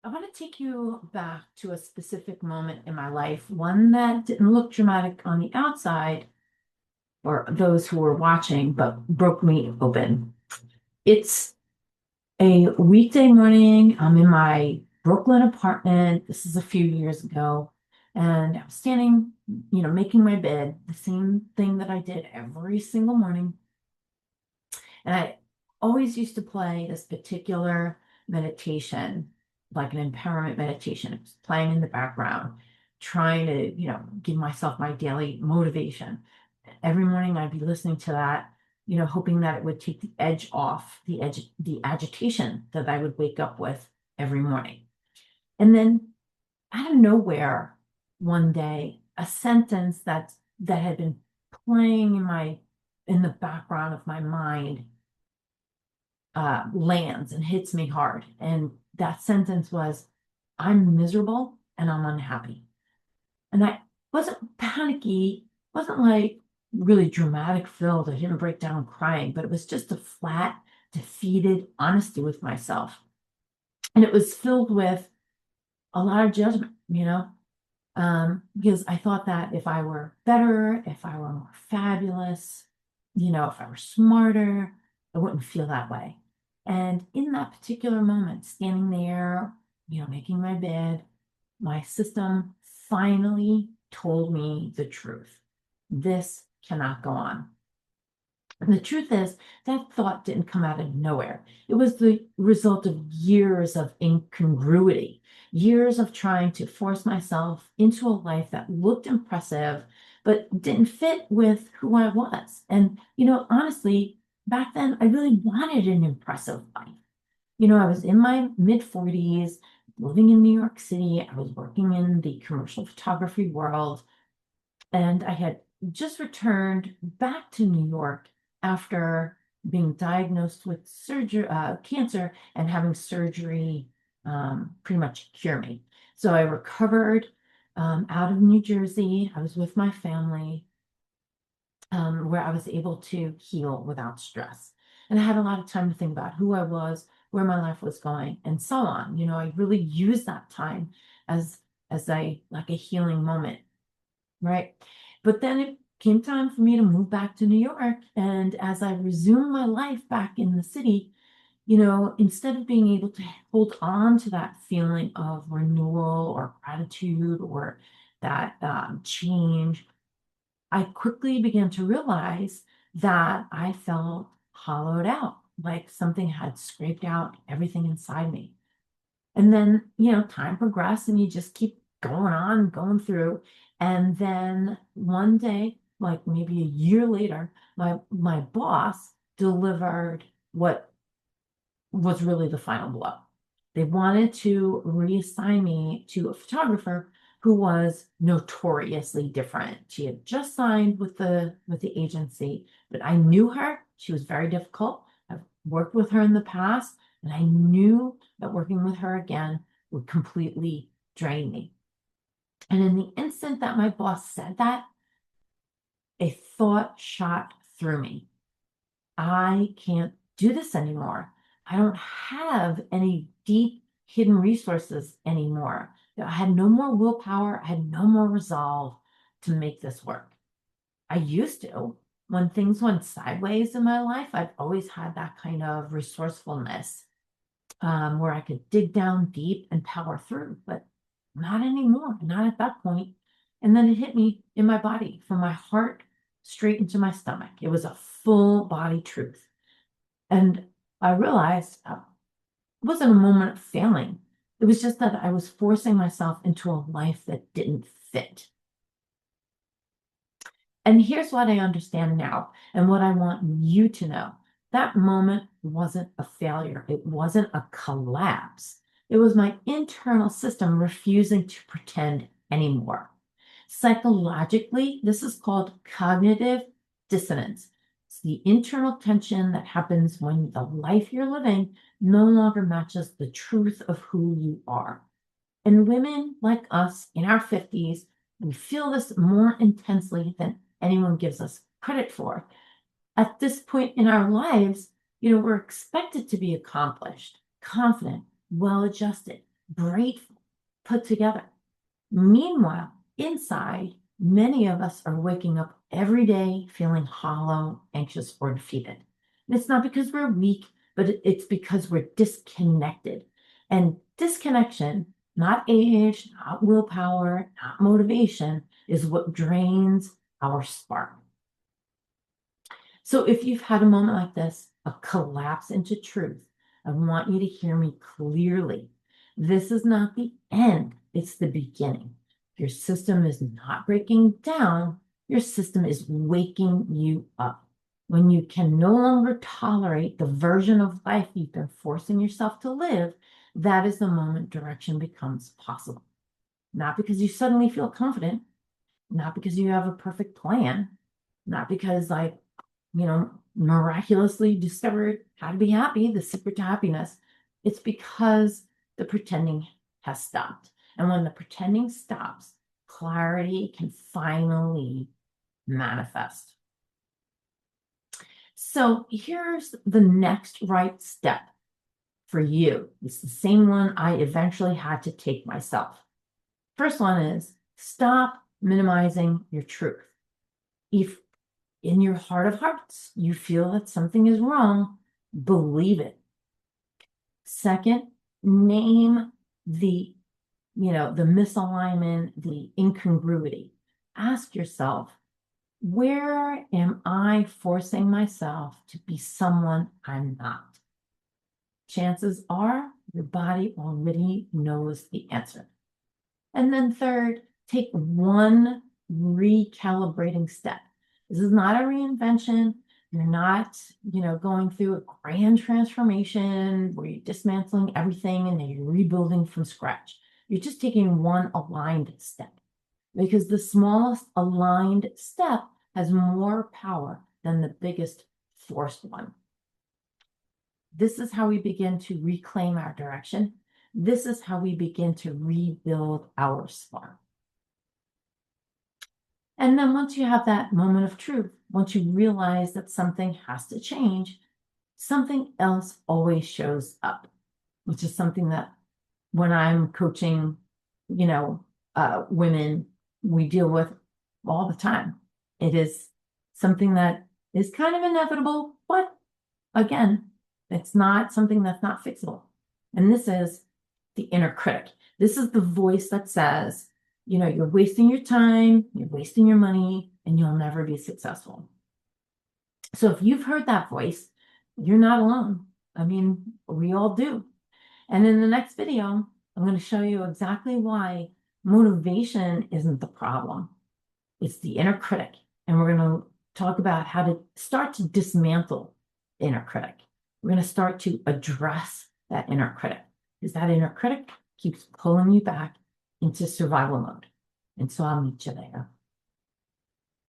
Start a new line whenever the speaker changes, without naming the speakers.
I want to take you back to a specific moment in my life, one that didn't look dramatic on the outside or those who were watching, but broke me open. It's a weekday morning. I'm in my Brooklyn apartment. This is a few years ago. And I'm standing, making my bed, the same thing that I did every single morning. And I always used to play this particular meditation, like an empowerment meditation. It was playing in the background, trying to, give myself my daily motivation. Every morning I'd be listening to that, hoping that it would take the edge off, the agitation that I would wake up with every morning. And then out of nowhere, one day, a sentence that had been playing in the background of my mind lands and hits me hard. And that sentence was, I'm miserable and I'm unhappy. And I wasn't panicky, wasn't like really dramatic filled. I didn't break down crying, but it was just a flat, defeated honesty with myself. And it was filled with a lot of judgment, because I thought that if I were better, if I were more fabulous, if I were smarter, I wouldn't feel that way. And in that particular moment, standing there, making my bed, my system finally told me the truth. This cannot go on. And the truth is, that thought didn't come out of nowhere. It was the result of years of incongruity, years of trying to force myself into a life that looked impressive, but didn't fit with who I was. And, honestly, back then, I really wanted an impressive life. I was in my mid 40s, living in New York City. I was working in the commercial photography world, and I had just returned back to New York after being diagnosed with cancer and having surgery pretty much cure me. So I recovered out of New Jersey. I was with my family where I was able to heal without stress. And I had a lot of time to think about who I was, where my life was going, and so on. I really used that time as like a healing moment, right? But then it came time for me to move back to New York. And as I resumed my life back in the city, instead of being able to hold on to that feeling of renewal or gratitude or that change, I quickly began to realize that I felt hollowed out, like something had scraped out everything inside me. And then, time progressed and you just keep going on, going through. And then one day, like maybe a year later, my boss delivered what was really the final blow. They wanted to reassign me to a photographer who was notoriously different. She had just signed with the agency, but I knew her. She was very difficult. I've worked with her in the past, and I knew that working with her again would completely drain me. And in the instant that my boss said that, a thought shot through me. I can't do this anymore. I don't have any deep hidden resources anymore. I had no more willpower. I had no more resolve to make this work. I used to. When things went sideways in my life, I've always had that kind of resourcefulness where I could dig down deep and power through, but not anymore, not at that point. And then it hit me in my body from my heart straight into my stomach. It was a full body truth. And I realized it wasn't a moment of failing. It was just that I was forcing myself into a life that didn't fit. And here's what I understand now, and what I want you to know. That moment wasn't a failure. It wasn't a collapse. It was my internal system refusing to pretend anymore. Psychologically, this is called cognitive dissonance. It's the internal tension that happens when the life you're living no longer matches the truth of who you are. And women like us in our 50s, we feel this more intensely than anyone gives us credit for. At this point in our lives, we're expected to be accomplished, confident, well adjusted. grateful, put together. Meanwhile, inside, many of us are waking up every day feeling hollow, anxious, or defeated. And it's not because we're weak, but it's because we're disconnected. And disconnection, not age, not willpower, not motivation, is what drains our spark. So if you've had a moment like this, a collapse into truth, I want you to hear me clearly. This is not the end, it's the beginning. Your system is not breaking down, your system is waking you up. When you can no longer tolerate the version of life you've been forcing yourself to live, that is the moment direction becomes possible. Not because you suddenly feel confident, not because you have a perfect plan, not because miraculously discovered how to be happy, the secret to happiness. It's because the pretending has stopped. And when the pretending stops, clarity can finally manifest. So here's the next right step for you. It's the same one I eventually had to take myself. First one is stop minimizing your truth. If in your heart of hearts you feel that something is wrong, believe it. Second, name the misalignment, the incongruity. Ask yourself, where am I forcing myself to be someone I'm not? Chances are your body already knows the answer. And then third, take one recalibrating step. This is not a reinvention. You're not, going through a grand transformation where you're dismantling everything and then you're rebuilding from scratch. You're just taking one aligned step, because the smallest aligned step has more power than the biggest forced one. This is how we begin to reclaim our direction. This is how we begin to rebuild our spark. And then once you have that moment of truth, once you realize that something has to change, something else always shows up, which is something that when I'm coaching, women, we deal with all the time. It is something that is kind of inevitable, but again, it's not something that's not fixable. And this is the inner critic. This is the voice that says, you're wasting your time, you're wasting your money, and you'll never be successful. So if you've heard that voice, you're not alone. I mean, we all do. And in the next video, I'm going to show you exactly why motivation isn't the problem. It's the inner critic. And we're going to talk about how to start to dismantle inner critic. We're going to start to address that inner critic, because that inner critic keeps pulling you back into survival mode. And so I'll meet you there.